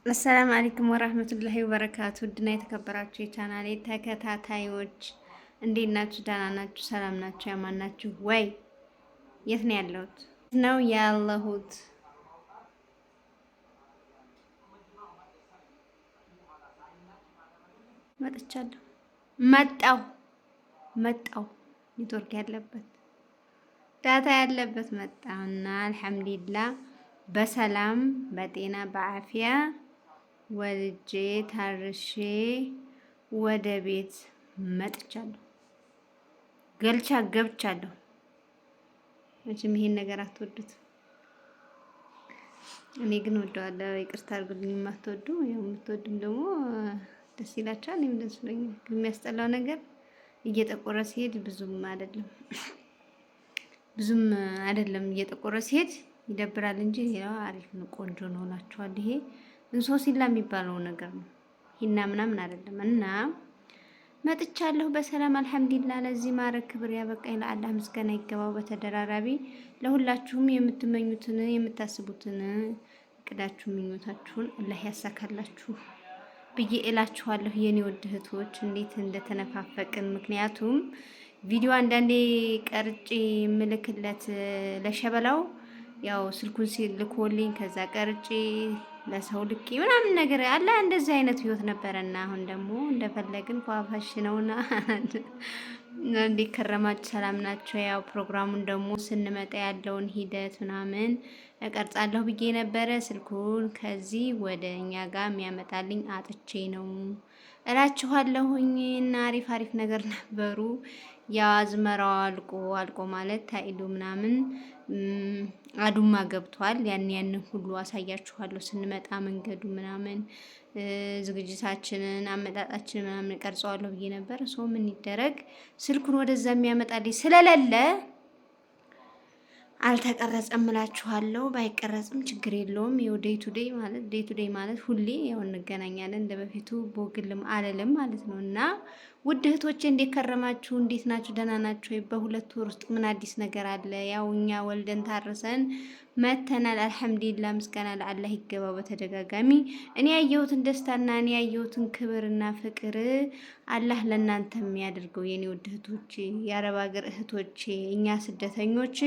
አሰላሙ አለይኩም ወራህመቱላሂ ወበረካቱ። ውድና የተከበራችሁ የቻናሌ ተከታታዮች እንዴት ናችሁ? ደህና ናችሁ? ሰላም ናችሁ? ያማን ናችሁ ወይ? የት ነው ያለሁት? መጥቻለሁ። መጣው ኔትወርክ ያለበት ዳታ ያለበት መጣውና አልሐምዱሊላህ በሰላም በጤና በአፊያ ወልጄ ታርሼ ወደ ቤት መጥቻለሁ። ገልቻ ገብቻለሁ። መቼም ይሄን ነገር አትወዱት። እኔ ግን ወደዋለሁ። ይቅርታ አድርጉልኝ የማትወዱ። ያው የምትወዱም ደግሞ ደስ ይላችኋል። እኔም ደስ ብሎኛል። የሚያስጠላው ነገር እየጠቆረ ሲሄድ ብዙም አይደለም እየጠቆረ ሲሄድ ይደብራል እንጂ ሌላው አሪፍ ነው፣ ቆንጆ ነው እላችኋለሁ። ይሄ እንሶሲላ የሚባለው ነገር ነው። ሂና ምናምን አይደለም። እና መጥቻለሁ በሰላም አልሐምዱሊላህ። ለዚህ ማረግ ክብር ያበቃኝ ለአላህ ምስጋና ይገባው። በተደራራቢ ለሁላችሁም የምትመኙትን የምታስቡትን እቅዳችሁ ምኞታችሁን አላህ ያሳካላችሁ ብዬ እላችኋለሁ። የኔ ውድ እህቶች እንዴት እንደተነፋፈቅን። ምክንያቱም ቪዲዮ አንዳንዴ ቀርጬ ምልክለት ለሸበላው ያው ስልኩን ሲልኮልኝ ከዛ ቀርጬ ለሰው ልኬ ምናምን ነገር አለ። እንደዚህ አይነት ህይወት ነበረና አሁን ደግሞ እንደፈለግን ፏፋሽ ነውና እንዴት ከረማችሁ? ሰላም ናቸው። ያው ፕሮግራሙን ደግሞ ስንመጣ ያለውን ሂደት ምናምን እቀርጻለሁ ብዬ ነበረ። ስልኩን ከዚህ ወደ እኛ ጋር የሚያመጣልኝ አጥቼ ነው እላችኋለሁኝ። እና አሪፍ ነገር ነበሩ። ያው አዝመራው አልቆ ማለት ታይሉ ምናምን አዱማ ገብቷል። ያን ሁሉ አሳያችኋለሁ ስንመጣ መንገዱ ምናምን ዝግጅታችንን አመጣጣችንን ምናምን ቀርጸዋለሁ ብዬ ነበር። ሶ ምን ይደረግ ስልኩን ወደዛ የሚያመጣልኝ ስለሌለ አልተቀረጸም እላችኋለሁ። ባይቀረጽም ችግር የለውም። ይኸው ዴይ ቱ ዴይ ማለት ሁሌ ያው እንገናኛለን እንደበፊቱ ቦግልም አለልም ማለት ነው። እና ውድ እህቶቼ እንዴት ከረማችሁ? እንዴት ናችሁ? ደህና ናችሁ? በሁለት ወር ውስጥ ምን አዲስ ነገር አለ? ያው እኛ ወልደን ታርሰን መተናል። አልሐምዱሊላህ ምስጋና ለአላህ ይገባው። በተደጋጋሚ እኔ ያየሁትን ደስታና እኔ ያየሁትን ክብርና ፍቅር አላህ ለእናንተ የሚያደርገው የኔ ውድ እህቶቼ፣ የአረብ ሀገር እህቶቼ፣ እኛ ስደተኞች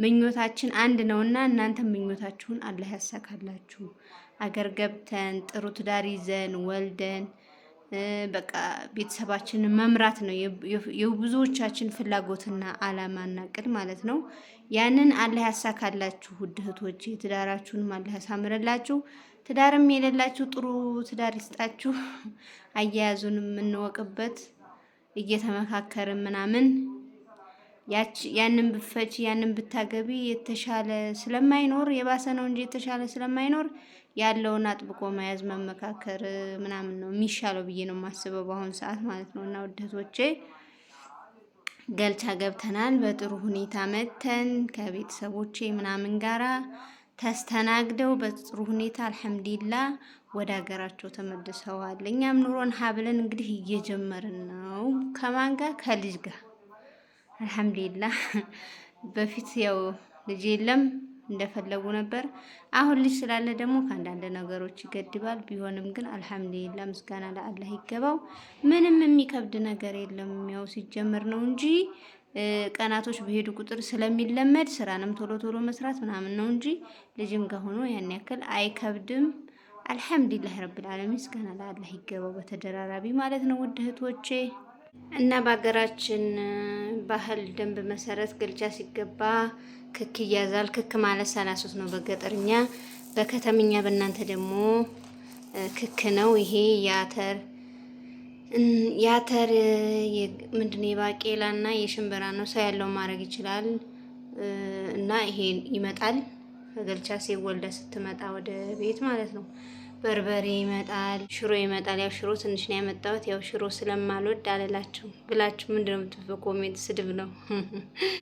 ምኞታችን አንድ ነውና እናንተ ምኞታችሁን አላህ ያሳካላችሁ። አገር ገብተን ጥሩ ትዳር ይዘን ወልደን በቃ ቤተሰባችንን መምራት ነው የብዙዎቻችን ፍላጎትና አላማና ቅድ ማለት ነው። ያንን አላህ ያሳካላችሁ ውድ እህቶቼ። ትዳራችሁንም አላህ ያሳምረላችሁ። ትዳርም የሌላችሁ ጥሩ ትዳር ይስጣችሁ። አያያዙንም እንወቅበት እየተመካከርን ምናምን ያንን ብፈች ያንን ብታገቢ የተሻለ ስለማይኖር የባሰ ነው እንጂ የተሻለ ስለማይኖር ያለውን አጥብቆ መያዝ መመካከር ምናምን ነው የሚሻለው ብዬ ነው የማስበው በአሁኑ ሰዓት ማለት ነው። እና ውድ እህቶቼ ገልቻ ገብተናል። በጥሩ ሁኔታ መተን ከቤተሰቦቼ ምናምን ጋራ ተስተናግደው በጥሩ ሁኔታ አልሐምዱሊላህ ወደ ሀገራቸው ተመልሰዋል። እኛም ኑሮን ሀብለን እንግዲህ እየጀመርን ነው። ከማን ጋር? ከልጅ ጋር አልሐምዱሊላህ። በፊት ያው ልጅ የለም እንደፈለጉ ነበር። አሁን ልጅ ስላለ ደግሞ ከአንዳንድ ነገሮች ይገድባል። ቢሆንም ግን አልሐምዱሊላህ ምስጋና ለአላህ ይገባው። ምንም የሚከብድ ነገር የለም። ያው ሲጀምር ነው እንጂ ቀናቶች በሄዱ ቁጥር ስለሚለመድ ስራንም ቶሎ መስራት ምናምን ነው እንጂ ልጅም ጋር ሆኖ ያን ያክል አይከብድም። አልሐምዱሊላህ ረብል ዓለሚን ምስጋና ለአላህ ይገባው። በተደራራቢ ማለት ነው ውድ እህቶቼ። እና በሀገራችን ባህል ደንብ መሰረት ገልቻ ሲገባ ክክ ይያዛል። ክክ ማለት 33 ነው በገጠርኛ፣ በከተምኛ በእናንተ ደግሞ ክክ ነው። ይሄ የአተር ምንድነው የባቄላና የሽምብራ ነው። ሰው ያለው ማድረግ ይችላል። እና ይሄ ይመጣል ከገልቻ ሲወልደ ስትመጣ ወደ ቤት ማለት ነው። በርበሬ ይመጣል፣ ሽሮ ይመጣል። ያው ሽሮ ትንሽ ነው ያመጣሁት። ያው ሽሮ ስለማልወድ አልላችሁ ብላችሁ ምንድነው የምትፈው? ኮሜንት ስድብ ነው።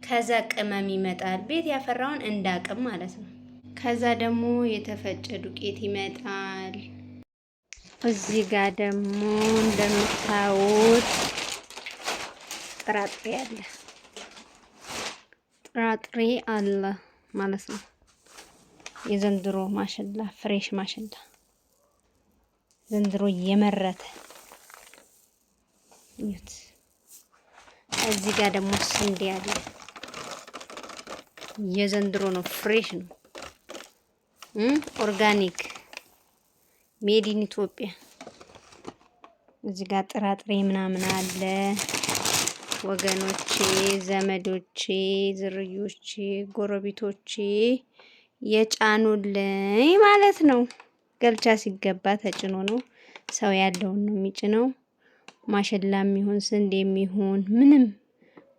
ከዛ ቅመም ይመጣል፣ ቤት ያፈራውን እንዳቅም ማለት ነው። ከዛ ደግሞ የተፈጨ ዱቄት ይመጣል። እዚህ ጋር ደግሞ እንደምታዩት ጥራጥሬ አለ ማለት ነው። የዘንድሮ ማሽላ ፍሬሽ ማሽላ ዘንድሮ እየመረተ እዩት። እዚህ ጋር ደግሞ ስንዴ አለ። የዘንድሮ ነው፣ ፍሬሽ ነው፣ ኦርጋኒክ ሜድ ኢን ኢትዮጵያ። እዚህ ጋር ጥራጥሬ ምናምን አለ። ወገኖቼ፣ ዘመዶቼ፣ ዝርዮቼ፣ ጎረቤቶቼ የጫኑልኝ ማለት ነው። ገልቻ ሲገባ ተጭኖ ነው። ሰው ያለውን ነው የሚጭነው። ማሸላም ይሁን ስንዴም ይሁን ምንም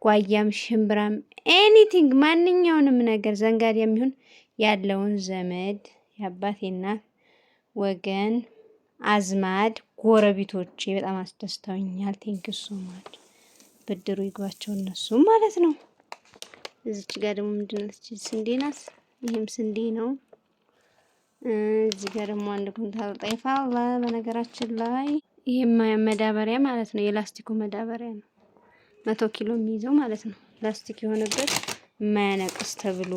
ጓያም ሽምብራም ኤኒቲንግ ማንኛውንም ነገር ዘንጋዴም ይሁን ያለውን ዘመድ የአባቴ እናት ወገን አዝማድ ጎረቤቶቼ በጣም አስደስተውኛል። ቴንኪው ሶ ማች። ብድሩ ይግባቸው እነሱ ማለት ነው። እዚች ጋር ደግሞ ምንድን ነች? ስንዴ ናት። ይሄም ስንዴ ነው። እዚህ ጋር ደግሞ አንድ ኩንታል ጤፍ አለ። በነገራችን ላይ ይሄም መዳበሪያ ማለት ነው። የላስቲኩ መዳበሪያ ነው። 100 ኪሎ የሚይዘው ማለት ነው። ላስቲክ የሆነበት የማያነቅስ ተብሎ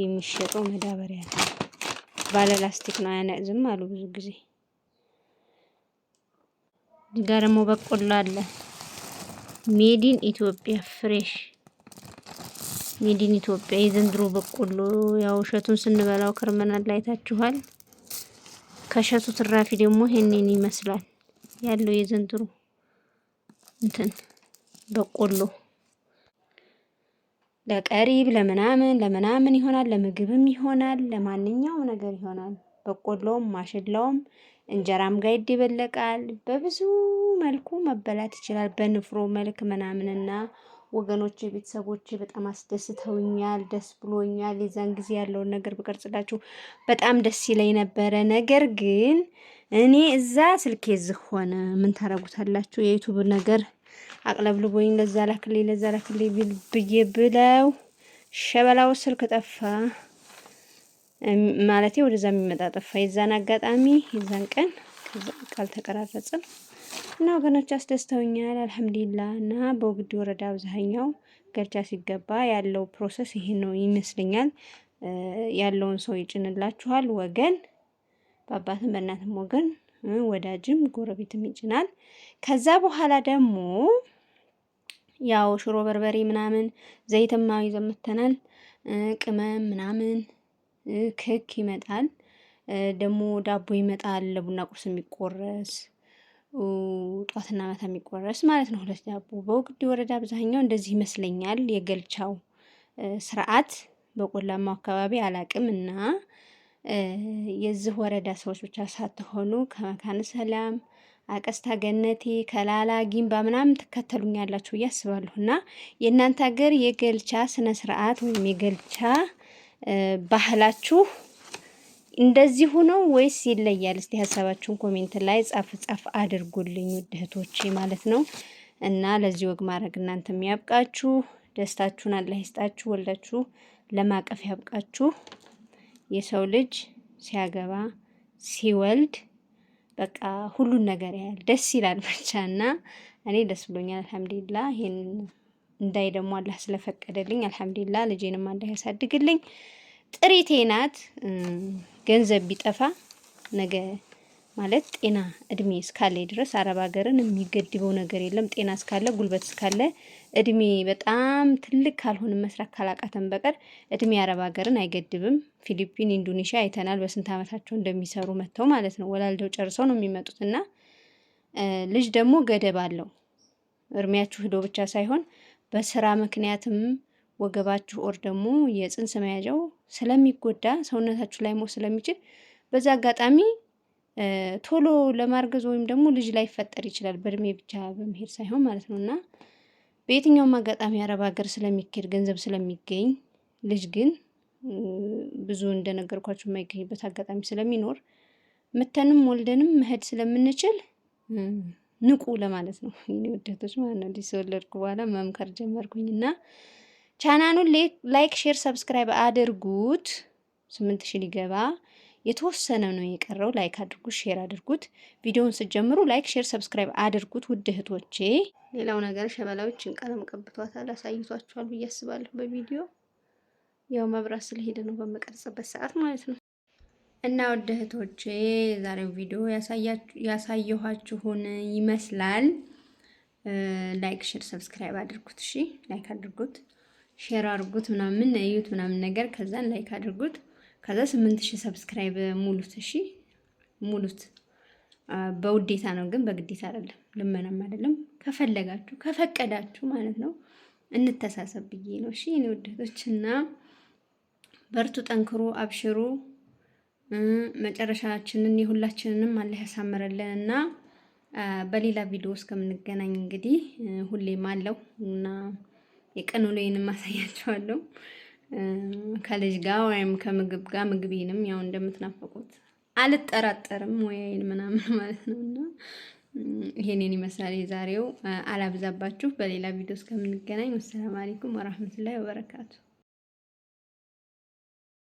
የሚሸጠው መዳበሪያ ነው። ባለ ላስቲክ ነው፣ አያነቅዝም አሉ ብዙ ጊዜ። እዚህ ጋር ደግሞ በቆሎ አለ። ሜዲን ኢትዮጵያ ፍሬሽ ሜዲን ኢትዮጵያ። የዘንድሮ በቆሎ ያው እሸቱን ስንበላው ከርመናል ላይ ታችኋል። ከእሸቱ ትራፊ ደግሞ ይሄንን ይመስላል ያለው የዘንድሮ እንትን በቆሎ። ለቀሪብ ለምናምን ይሆናል፣ ለምግብም ይሆናል፣ ለማንኛውም ነገር ይሆናል። በቆሎም ማሽላውም እንጀራም ጋር ይደበለቃል። በብዙ መልኩ መበላት ይችላል። በንፍሮ መልክ ምናምንና ወገኖቼ ቤተሰቦቼ በጣም አስደስተውኛል፣ ደስ ብሎኛል። የዛን ጊዜ ያለውን ነገር ብቀርጽላችሁ በጣም ደስ ይለኝ ነበረ። ነገር ግን እኔ እዛ ስልኬ ዝግ ሆነ። ምን ታረጉታላችሁ? የዩቲዩብ ነገር አቅለብልቦኝ ለዛ ላክልኝ ብዬ ብለው ሸበላው ስልክ ጠፋ ማለቴ ወደዛ የሚመጣ ጠፋ። የዛን አጋጣሚ የዛን ቀን ቃል ተቀራረጽን እና ወገኖች አስደስተውኛል። አልሐምዱሊላህ። እና በወግዲ ወረዳ አብዛኛው ገልቻ ሲገባ ያለው ፕሮሰስ ይሄ ነው ይመስለኛል። ያለውን ሰው ይጭንላችኋል። ወገን በአባትም በእናትም ወገን ወዳጅም ጎረቤትም ይጭናል። ከዛ በኋላ ደግሞ ያው ሽሮ በርበሬ ምናምን ዘይትማ ይዘን መተናል። ቅመም ምናምን ክክ ይመጣል። ደግሞ ዳቦ ይመጣል። ለቡና ቁርስ የሚቆረስ ጧትና ማታ የሚቆረስ ማለት ነው። 2 ዳቦ። በወግዲ ወረዳ አብዛኛው እንደዚህ ይመስለኛል የገልቻው ስርዓት። በቆላማው አካባቢ አላቅም። እና የዚህ ወረዳ ሰዎች ብቻ ሳትሆኑ ከመካነ ሰላም፣ አቀስታ፣ ገነቴ፣ ከላላ፣ ጊምባ ምናምን ትከተሉኛላችሁ ብዬ አስባለሁ። እና የእናንተ ሀገር የገልቻ ስነ ስርዓት ወይም የገልቻ ባህላችሁ እንደዚህ ሆኖ ወይስ ይለያል? እስቲ ሀሳባችሁን ኮሜንት ላይ ጻፍ አድርጉልኝ ውድ እህቶቼ ማለት ነው። እና ለዚህ ወግ ማድረግ እናንተም ያብቃችሁ። ደስታችሁን አላህ ይስጣችሁ። ወልዳችሁ ለማቀፍ ያብቃችሁ። የሰው ልጅ ሲያገባ ሲወልድ በቃ ሁሉን ነገር ያያል፣ ደስ ይላል ብቻና እኔ ደስ ብሎኛል አልሐምዱሊላህ። ይሄን እንዳይ ደግሞ አላህ ስለፈቀደልኝ አልሐምዱሊላህ። ልጄንም አላህ ያሳድግልኝ። ጥሪቴ ናት። ገንዘብ ቢጠፋ ነገ ማለት ጤና እድሜ እስካለ ድረስ አረብ ሀገርን የሚገድበው ነገር የለም። ጤና እስካለ ጉልበት እስካለ እድሜ በጣም ትልቅ ካልሆነ መስራት ካላቃተን በቀር እድሜ አረብ ሀገርን አይገድብም። ፊሊፒን፣ ኢንዶኔሽያ አይተናል በስንት ዓመታቸው እንደሚሰሩ መጥተው ማለት ነው። ወላልደው ጨርሰው ነው የሚመጡትና ልጅ ደግሞ ገደብ አለው። እድሜያችሁ ሂዶ ብቻ ሳይሆን በስራ ምክንያትም ወገባችሁ ኦር ደግሞ የጽንስ መያዣው ስለሚጎዳ ሰውነታችሁ ላይ ሞት ስለሚችል በዛ አጋጣሚ ቶሎ ለማርገዝ ወይም ደግሞ ልጅ ላይ ፈጠር ይችላል። በእድሜ ብቻ በመሄድ ሳይሆን ማለት ነው። እና በየትኛውም አጋጣሚ አረብ ሀገር ስለሚኬድ ገንዘብ ስለሚገኝ ልጅ ግን ብዙ እንደነገርኳችሁ የማይገኝበት አጋጣሚ ስለሚኖር መተንም ወልደንም መሄድ ስለምንችል ንቁ ለማለት ነው። የኔ ወደቶች ማለት ነው። ልጅ ወለድኩ በኋላ መምከር ጀመርኩኝና ቻናሉን ላይክ፣ ሼር፣ ሰብስክራይብ አድርጉት። 8000 ሊገባ የተወሰነ ነው የቀረው። ላይክ አድርጉት፣ ሼር አድርጉት። ቪዲዮውን ስትጀምሩ ላይክ፣ ሼር፣ ሰብስክራይብ አድርጉት ውድ እህቶቼ። ሌላው ነገር ሸበላዎችን ቀለም ቀብቷታል፣ አሳይቷችኋል ብዬ አስባለሁ በቪዲዮ። ያው መብራት ስለሄደ ነው በመቀርጽበት ሰዓት ማለት ነው። እና ወደ እህቶቼ ዛሬው ቪዲዮ ያሳየኋችሁን ይመስላል። ላይክ፣ ሼር፣ ሰብስክራይብ አድርጉት። እሺ ላይክ አድርጉት፣ ሼር አድርጉት፣ ምናምን እዩት ምናምን ነገር ከዛን ላይክ አድርጉት። ከዛ 8000 ሰብስክራይብ ሙሉት። እሺ ሙሉት። በውዴታ ነው ግን በግዴታ አይደለም፣ ልመናም አይደለም። ከፈለጋችሁ ከፈቀዳችሁ ማለት ነው። እንተሳሰብ ብዬ ነው። እሺ እኔ ወደቶችና በርቱ፣ ጠንክሩ፣ አብሽሩ። መጨረሻችንን የሁላችንንም አላህ ያሳምረልን እና በሌላ ቪዲዮ እስከምንገናኝ እንግዲህ ሁሌም አለው እና የቀን ውሎዬንም አሳያችኋለሁ ከልጅ ጋር ወይም ከምግብ ጋር ምግቤንም ያው እንደምትናፈቁት አልጠራጠርም ወይን ምናምን ማለት ነውና ይሄንን ይመስላል የዛሬው። አላብዛባችሁ። በሌላ ቪዲዮ እስከምንገናኝ ወሰላም አለይኩም ወራህመቱላሂ ወበረካቱ።